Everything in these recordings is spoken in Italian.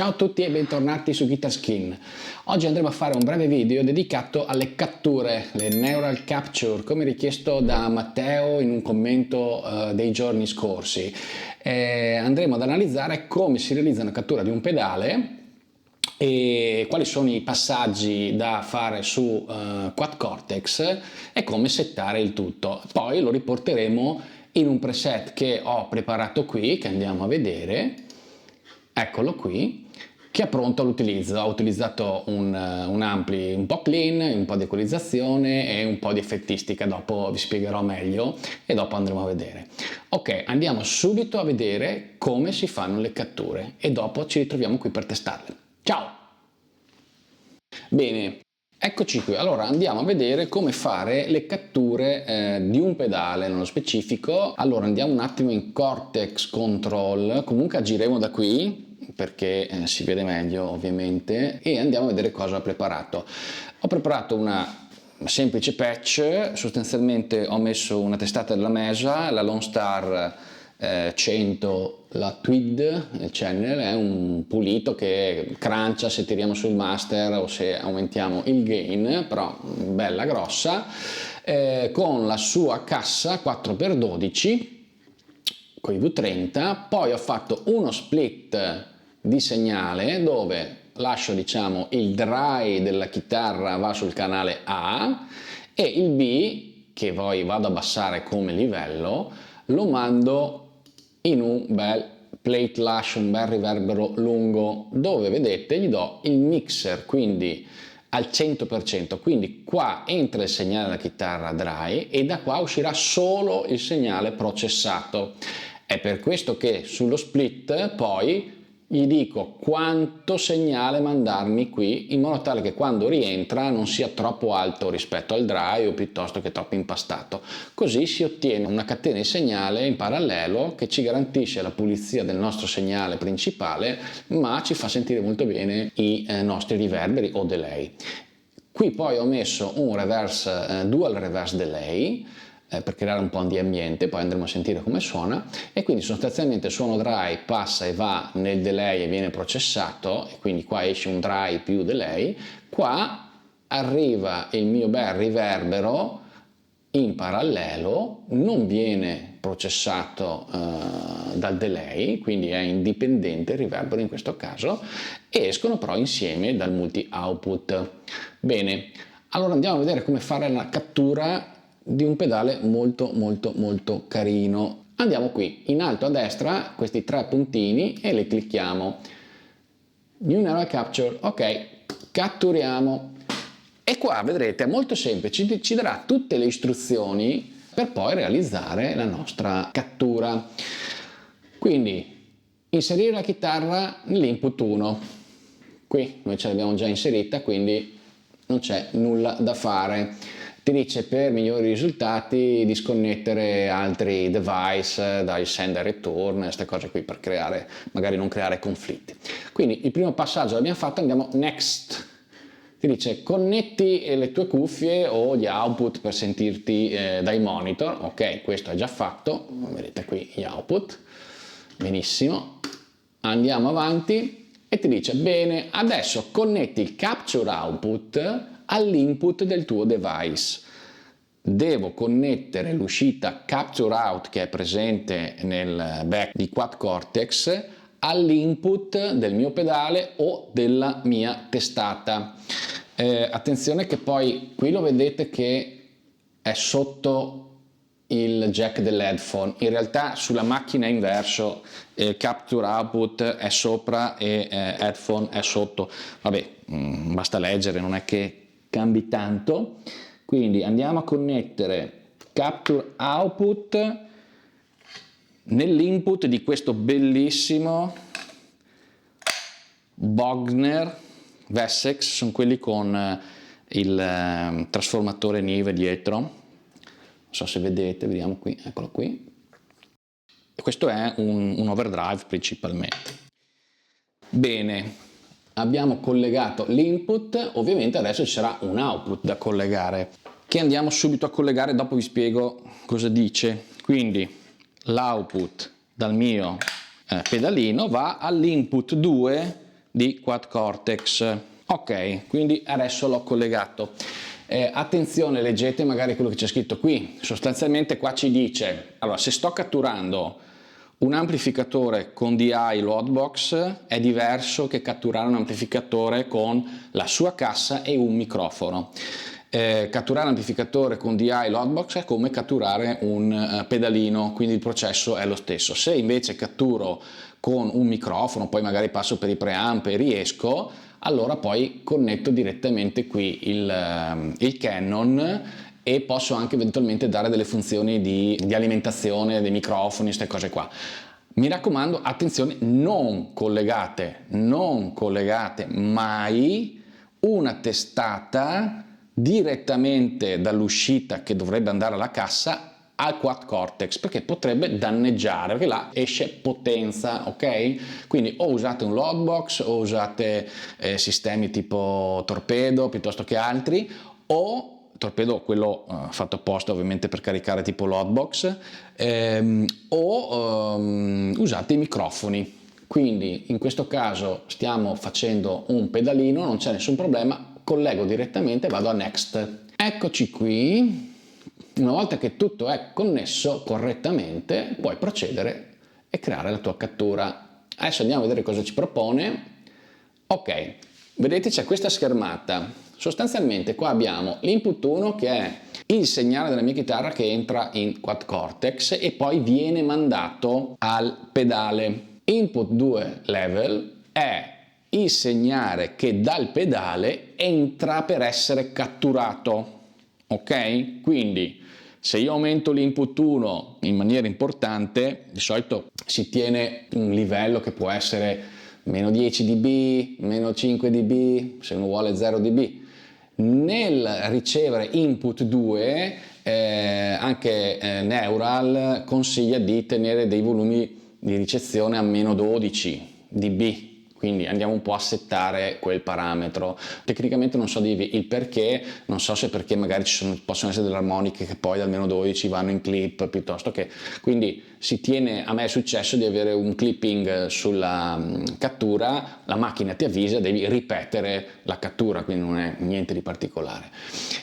Ciao a tutti e bentornati su Guitar Skin. Oggi andremo a fare un breve video dedicato alle catture, le Neural Capture, come richiesto da Matteo in un commento dei giorni scorsi. Andremo ad analizzare come si realizza una cattura di un pedale e quali sono i passaggi da fare su Quad Cortex e come settare il tutto. Poi lo riporteremo in un preset che ho preparato qui, che andiamo a vedere. Eccolo qui, che è pronto all'utilizzo. Ho utilizzato un ampli un po' clean, un po' di equalizzazione e un po' di effettistica. Dopo vi spiegherò meglio e dopo andremo a vedere. Ok, andiamo subito a vedere come si fanno le catture e dopo ci ritroviamo qui per testarle. Ciao! Bene, eccoci qui. Allora andiamo a vedere come fare le catture di un pedale nello specifico. Allora andiamo un attimo in Cortex Control, comunque agiremo da qui perché si vede meglio ovviamente, e andiamo a vedere cosa ho preparato. Ho preparato una semplice patch, sostanzialmente ho messo una testata della Mesa, la Lone Star 100, la Tweed Channel, è un pulito che crancia se tiriamo sul master o se aumentiamo il gain, però bella grossa, con la sua cassa 4x12 con i V30. Poi ho fatto uno split di segnale dove lascio, diciamo, il dry della chitarra va sul canale A e il B, che poi vado a abbassare come livello, lo mando in un bel plate lash, un bel riverbero lungo, dove vedete gli do il mixer, quindi al 100%, quindi qua entra il segnale della chitarra dry e da qua uscirà solo il segnale processato. È per questo che sullo split poi gli dico quanto segnale mandarmi qui, in modo tale che quando rientra non sia troppo alto rispetto al dry o piuttosto che troppo impastato. Così si ottiene una catena di segnale in parallelo che ci garantisce la pulizia del nostro segnale principale, ma ci fa sentire molto bene i nostri riverberi o delay. Qui poi ho messo un reverse, dual reverse delay, per creare un po' di ambiente, poi andremo a sentire come suona, e quindi sostanzialmente suono dry, passa e va nel delay e viene processato, e quindi qua esce un dry più delay, qua arriva il mio bel riverbero in parallelo, non viene processato dal delay, quindi è indipendente il riverbero in questo caso, e escono però insieme dal multi output. Bene, allora andiamo a vedere come fare la cattura di un pedale molto carino. Andiamo qui in alto a destra, questi tre puntini, e li clicchiamo. New Neural Capture, ok, catturiamo. E qua vedrete, è molto semplice, ci darà tutte le istruzioni per poi realizzare la nostra cattura. Quindi inserire la chitarra nell'input 1. Qui noi ce l'abbiamo già inserita, quindi non c'è nulla da fare. Ti dice per migliori risultati disconnettere altri device dai send e return, queste cose qui, per creare, magari non creare conflitti. Quindi il primo passaggio l'abbiamo fatto, andiamo next. Ti dice connetti le tue cuffie o gli output per sentirti dai monitor. Ok, questo è già fatto, vedete qui gli output. Benissimo, andiamo avanti e ti dice bene, adesso connetti il capture output all'input del tuo device. Devo connettere l'uscita capture out che è presente nel back di Quad Cortex all'input del mio pedale o della mia testata. Attenzione che poi qui lo vedete che è sotto il jack dell'headphone, in realtà sulla macchina è inverso, capture output è sopra e headphone è sotto. Vabbè, basta leggere, non è che cambi tanto. Quindi andiamo a connettere capture output nell'input di questo bellissimo Bogner Wessex, sono quelli con il trasformatore Nive dietro, non so se vedete, vediamo qui, eccolo qui. E questo è un overdrive principalmente. Bene, abbiamo collegato l'input, ovviamente adesso ci sarà un output da collegare, che andiamo subito a collegare, dopo vi spiego cosa dice. Quindi l'output dal mio pedalino va all'input 2 di Quad Cortex. Ok, quindi adesso l'ho collegato. Attenzione, leggete magari quello che c'è scritto qui. Sostanzialmente qua ci dice, allora, se sto catturando un amplificatore con DI Loadbox è diverso che catturare un amplificatore con la sua cassa e un microfono. Catturare l'amplificatore con DI Loadbox è come catturare un pedalino, quindi il processo è lo stesso. Se invece catturo con un microfono, poi magari passo per i preamp e riesco, allora poi connetto direttamente qui il Canon e posso anche eventualmente dare delle funzioni di alimentazione dei microfoni, queste cose qua. Mi raccomando, attenzione, non collegate mai una testata direttamente dall'uscita che dovrebbe andare alla cassa al Quad Cortex, perché potrebbe danneggiare, perché là esce potenza, ok? Quindi o usate un loadbox o usate sistemi tipo Torpedo piuttosto che altri, o Torpedo quello fatto apposta ovviamente per caricare tipo loadbox, o usate i microfoni. Quindi in questo caso stiamo facendo un pedalino, non c'è nessun problema, collego direttamente e vado a next. Eccoci qui. Una volta che tutto è connesso correttamente, puoi procedere e creare la tua cattura. Adesso andiamo a vedere cosa ci propone. Ok, vedete c'è questa schermata. Sostanzialmente qua abbiamo l'input 1 che è il segnale della mia chitarra che entra in Quad Cortex e poi viene mandato al pedale. Input 2 level è il segnale che dal pedale entra per essere catturato. Ok? Quindi se io aumento l'input 1 in maniera importante, di solito si tiene un livello che può essere meno 10 dB, meno 5 dB, se uno vuole 0 dB. Nel ricevere input 2 anche Neural consiglia di tenere dei volumi di ricezione a meno 12 dB. Quindi andiamo un po' a settare quel parametro. Tecnicamente non so dirvi il perché, non so se perché magari possono essere delle armoniche che poi dal meno 12 vanno in clip piuttosto che... Quindi si tiene, a me è successo di avere un clipping sulla cattura, la macchina ti avvisa, devi ripetere la cattura, quindi non è niente di particolare.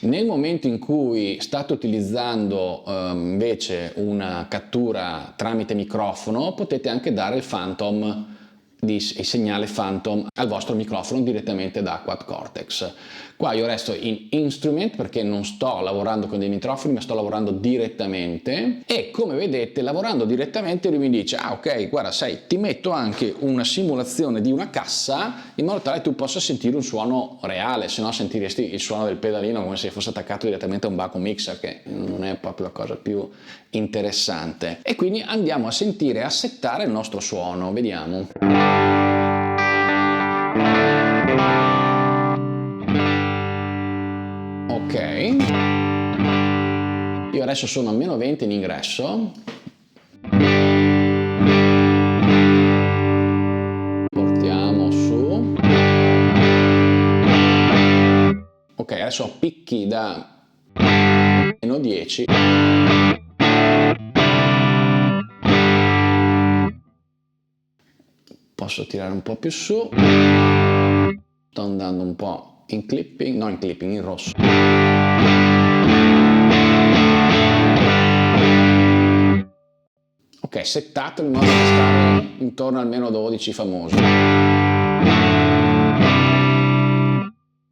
Nel momento in cui state utilizzando invece una cattura tramite microfono, potete anche dare il phantom, il segnale phantom al vostro microfono direttamente da Quad Cortex. Qua io resto in instrument perché non sto lavorando con dei microfoni ma sto lavorando direttamente e come vedete lavorando direttamente lui mi dice ah ok guarda sai ti metto anche una simulazione di una cassa in modo tale che tu possa sentire un suono reale, se no sentiresti il suono del pedalino come se fosse attaccato direttamente a un Baco Mixer che non è proprio la cosa più interessante. E quindi andiamo a sentire e a settare il nostro suono, vediamo. Ok, io adesso sono a meno 20 in ingresso, portiamo su, ok adesso ho picchi da meno 10, posso tirare un po' più su, sto andando un po' in clipping, no in clipping, in rosso. Ok, settato in modo da stare intorno al meno 12 famoso.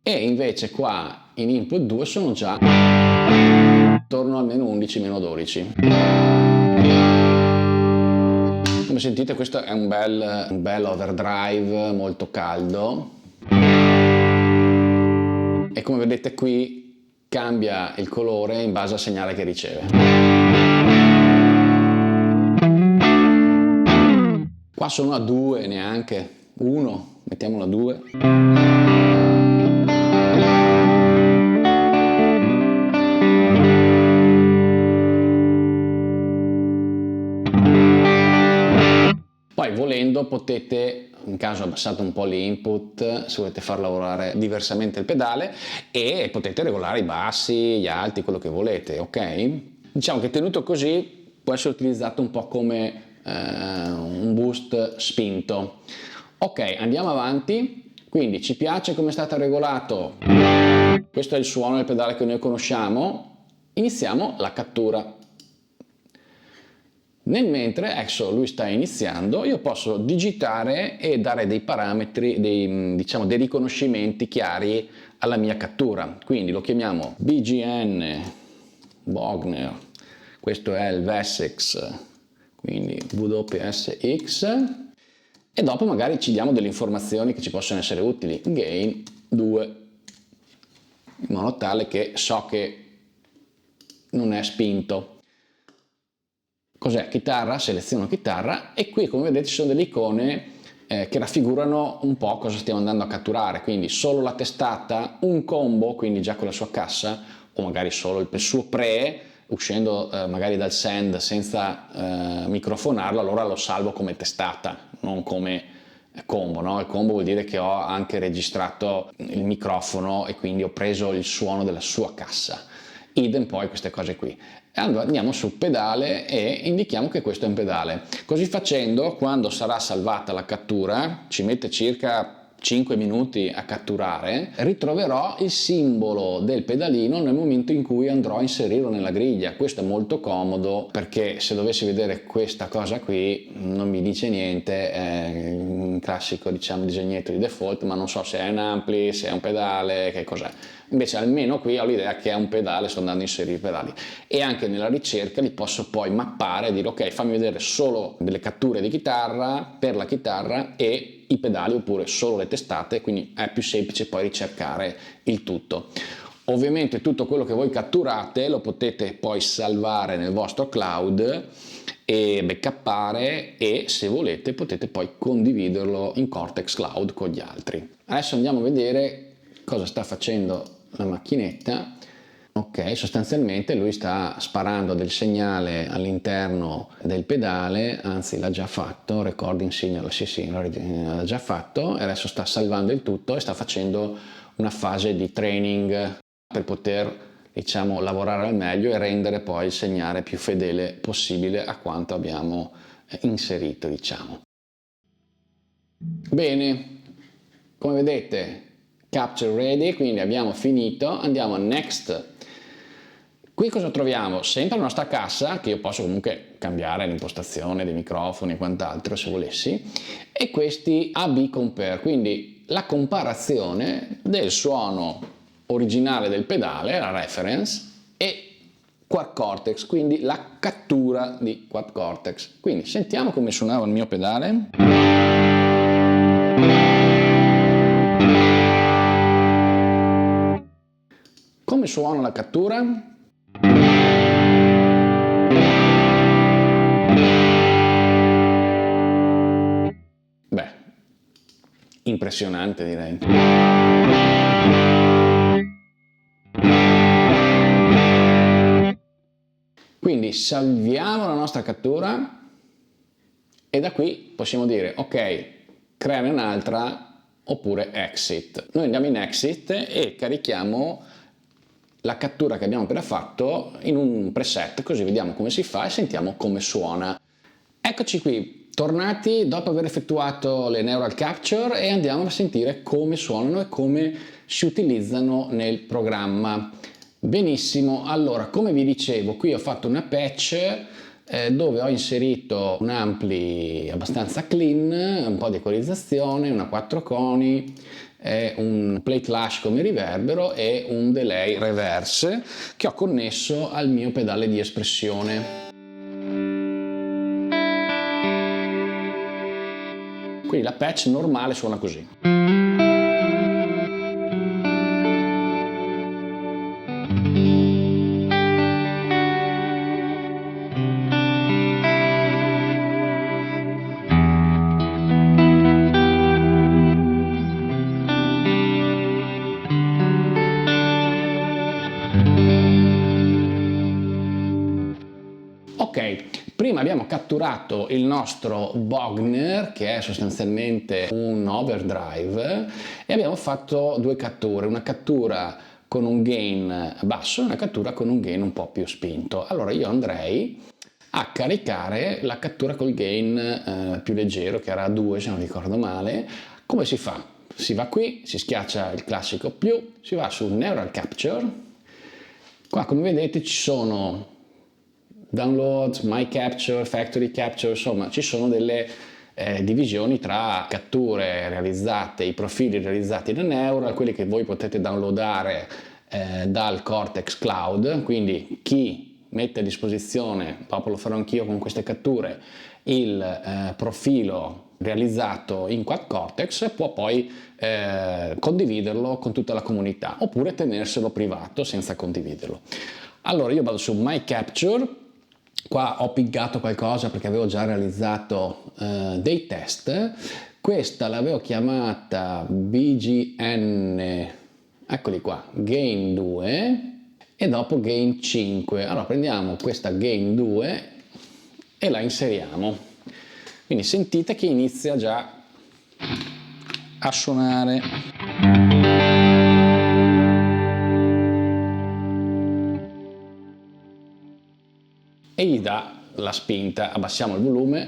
E invece qua in input 2 sono già intorno al meno 11, meno 12. Come sentite questo è un bel overdrive molto caldo. E come vedete qui cambia il colore in base al segnale che riceve. Qua sono a 2 neanche, 1, mettiamolo a 2. Poi volendo potete, in caso abbassate un po' l'input se volete far lavorare diversamente il pedale e potete regolare i bassi, gli alti, quello che volete, ok? Diciamo che tenuto così può essere utilizzato un po' come un boost spinto. Ok, andiamo avanti. Quindi ci piace come è stato regolato. Questo è il suono del pedale che noi conosciamo. Iniziamo la cattura. Nel mentre adesso lui sta iniziando, io posso digitare e dare dei parametri, diciamo, dei riconoscimenti chiari alla mia cattura. Quindi lo chiamiamo BGN Bogner, questo è il Wessex, quindi WPSX, e dopo magari ci diamo delle informazioni che ci possono essere utili. Gain 2, in modo tale che so che non è spinto. Cos'è? Chitarra, seleziono chitarra e qui come vedete ci sono delle icone che raffigurano un po' cosa stiamo andando a catturare, quindi solo la testata, un combo, quindi già con la sua cassa, o magari solo il suo pre, uscendo magari dal send senza microfonarlo, allora lo salvo come testata, non come combo, no? Il combo vuol dire che ho anche registrato il microfono e quindi ho preso il suono della sua cassa. Idem poi queste cose qui. Allora andiamo su pedale e indichiamo che questo è un pedale. Così facendo, quando sarà salvata la cattura, ci mette circa 5 minuti a catturare, ritroverò il simbolo del pedalino nel momento in cui andrò a inserirlo nella griglia. Questo è molto comodo perché se dovessi vedere questa cosa qui non mi dice niente, è un classico diciamo disegnetto di default, ma non so se è un ampli, se è un pedale, che cos'è. Invece almeno qui ho l'idea che è un pedale, sto andando a inserire i pedali e anche nella ricerca li posso poi mappare e dire ok, fammi vedere solo delle catture di chitarra per la chitarra e i pedali oppure solo le testate, quindi è più semplice poi ricercare il tutto. Ovviamente tutto quello che voi catturate lo potete poi salvare nel vostro cloud e backuppare e se volete potete poi condividerlo in Cortex Cloud con gli altri. Adesso andiamo a vedere cosa sta facendo la macchinetta. Ok, sostanzialmente lui sta sparando del segnale all'interno del pedale, anzi l'ha già fatto, recording signal, sì, l'ha già fatto e adesso sta salvando il tutto e sta facendo una fase di training per poter diciamo lavorare al meglio e rendere poi il segnale più fedele possibile a quanto abbiamo inserito, diciamo. Bene, come vedete capture ready, quindi abbiamo finito, andiamo a next. Qui cosa troviamo? Sempre la nostra cassa, che io posso comunque cambiare l'impostazione dei microfoni e quant'altro se volessi, e questi AB compare, quindi la comparazione del suono originale del pedale, la reference, e Quad Cortex, quindi la cattura di Quad Cortex. Quindi sentiamo come suonava il mio pedale. Come suona la cattura? Beh, impressionante direi. Quindi salviamo la nostra cattura e da qui possiamo dire ok, creare un'altra oppure exit. Noi andiamo in exit e carichiamo la cattura che abbiamo appena fatto in un preset, così vediamo come si fa e sentiamo come suona. Eccoci qui, tornati dopo aver effettuato le neural capture e andiamo a sentire come suonano e come si utilizzano nel programma. Benissimo, allora come vi dicevo qui ho fatto una patch dove ho inserito un ampli abbastanza clean, un po' di equalizzazione, una 4 coni, un plate lash come riverbero e un delay reverse che ho connesso al mio pedale di espressione. Quindi la patch normale suona così. Ok, prima abbiamo catturato il nostro Bogner, che è sostanzialmente un overdrive, e abbiamo fatto due catture, una cattura con un gain basso e una cattura con un gain un po' più spinto. Allora io andrei a caricare la cattura col gain più leggero, che era a 2 se non ricordo male. Come si fa? Si va qui, si schiaccia il classico più, si va su Neural Capture. Qua come vedete ci sono download, my capture, factory capture, insomma ci sono delle divisioni tra catture realizzate, i profili realizzati da Neural, quelli che voi potete downloadare dal Cortex Cloud, quindi chi mette a disposizione, dopo lo farò anch'io con queste catture, il profilo realizzato in Quad Cortex può poi condividerlo con tutta la comunità oppure tenerselo privato senza condividerlo. Allora io vado su My Capture. Qua ho piccato qualcosa perché avevo già realizzato dei test. Questa l'avevo chiamata BGN, eccoli qua, Gain 2 e dopo Gain 5. Allora prendiamo questa Gain 2 e la inseriamo. Quindi sentite che inizia già a suonare. E gli dà la spinta. Abbassiamo il volume,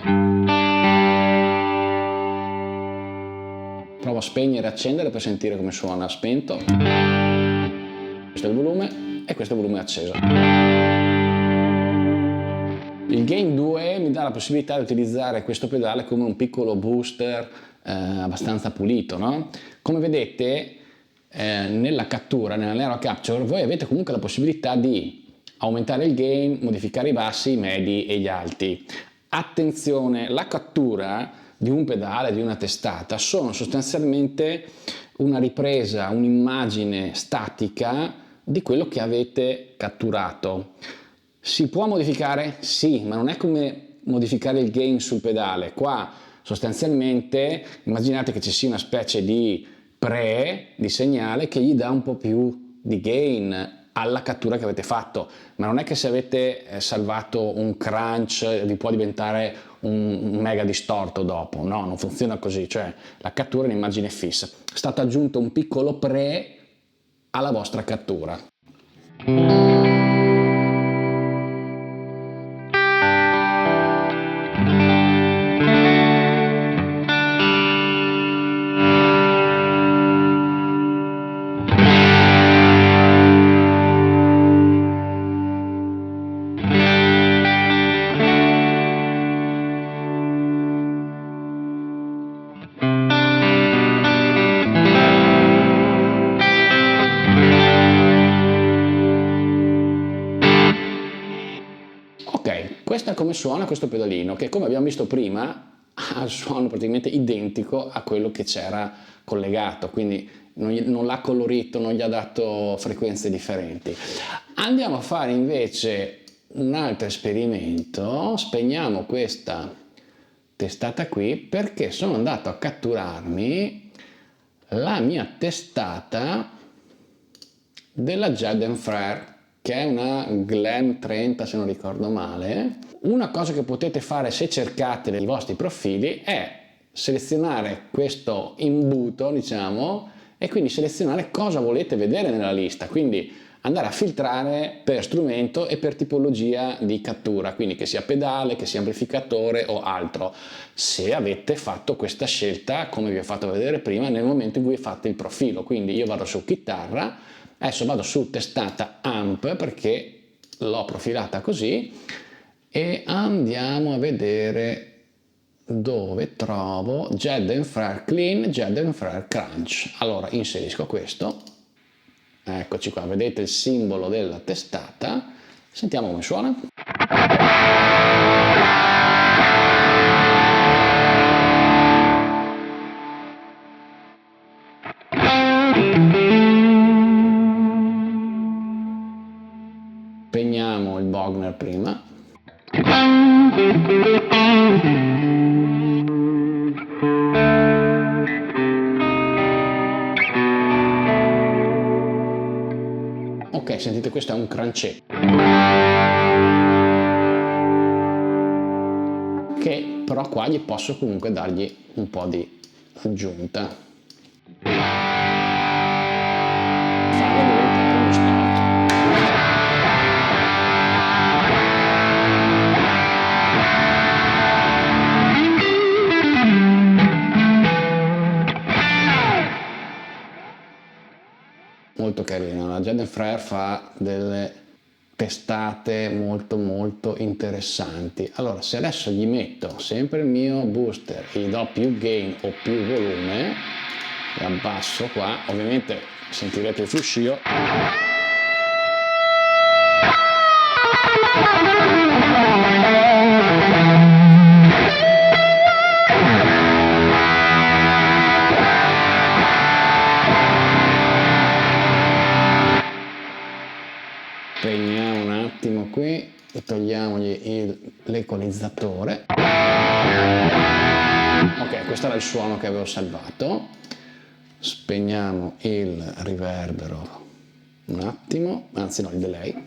provo a spegnere e accendere per sentire come suona spento. Questo è il volume e questo è il volume acceso. Il Gain 2 mi dà la possibilità di utilizzare questo pedale come un piccolo booster abbastanza pulito, no? Come vedete nella cattura, nella Neural Capture, voi avete comunque la possibilità di aumentare il gain, modificare i bassi, i medi e gli alti. Attenzione, la cattura di un pedale, di una testata, sono sostanzialmente una ripresa, un'immagine statica di quello che avete catturato. Si può modificare? Sì, ma non è come modificare il gain sul pedale. Qua sostanzialmente immaginate che ci sia una specie di di segnale che gli dà un po' più di gain alla cattura che avete fatto, ma non è che se avete salvato un crunch vi può diventare un mega distorto dopo, no, non funziona così, cioè la cattura è un'immagine fissa, è stato aggiunto un piccolo pre alla vostra cattura. Questo è come suona questo pedalino, che come abbiamo visto prima ha il suono praticamente identico a quello che c'era collegato, quindi non l'ha colorito, non gli ha dato frequenze differenti. Andiamo a fare invece un altro esperimento, spegniamo questa testata qui perché sono andato a catturarmi la mia testata della Jed & Frere, che è una Glen 30 se non ricordo male. Una cosa che potete fare se cercate nei vostri profili è selezionare questo imbuto, diciamo, e quindi selezionare cosa volete vedere nella lista, quindi andare a filtrare per strumento e per tipologia di cattura, quindi che sia pedale, che sia amplificatore o altro, se avete fatto questa scelta come vi ho fatto vedere prima nel momento in cui fate il profilo. Quindi io vado su chitarra, adesso vado su testata amp perché l'ho profilata così e andiamo a vedere dove trovo Jed & Frere Clean, Jed & Frere Crunch. Allora inserisco questo, eccoci qua, vedete il simbolo della testata, sentiamo come suona. Spegniamo il Bogner prima. Ok, sentite, questo è un crunchet che però qua gli posso comunque dargli un po' di aggiunta. molto carino. La Jaden Frere fa delle testate molto interessanti. Allora, se adesso gli metto sempre il mio booster, gli do più gain o più volume e abbasso qua, ovviamente sentirete il fruscio. Spegniamo un attimo qui e togliamogli l'equalizzatore. Ok, questo era il suono che avevo salvato. Spegniamo il riverbero un attimo, anzi no, il delay.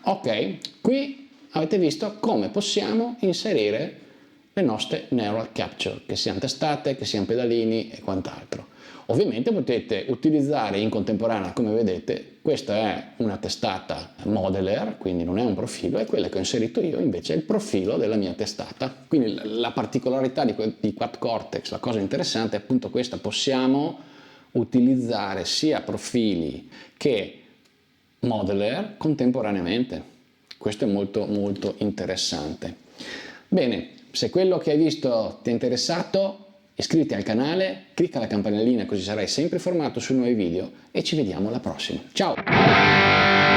Ok, qui avete visto come possiamo inserire le nostre neural capture, che siano testate, che siano pedalini e quant'altro. Ovviamente potete utilizzare in contemporanea, come vedete, questa è una testata modeler, quindi non è un profilo, e quella che ho inserito io invece è il profilo della mia testata. Quindi la particolarità di Quad Cortex, la cosa interessante è appunto questa: possiamo utilizzare sia profili che modeler contemporaneamente. Questo è molto interessante. Bene, se quello che hai visto ti è interessato, iscriviti al canale, clicca la campanellina così sarai sempre informato sui nuovi video e ci vediamo alla prossima. Ciao!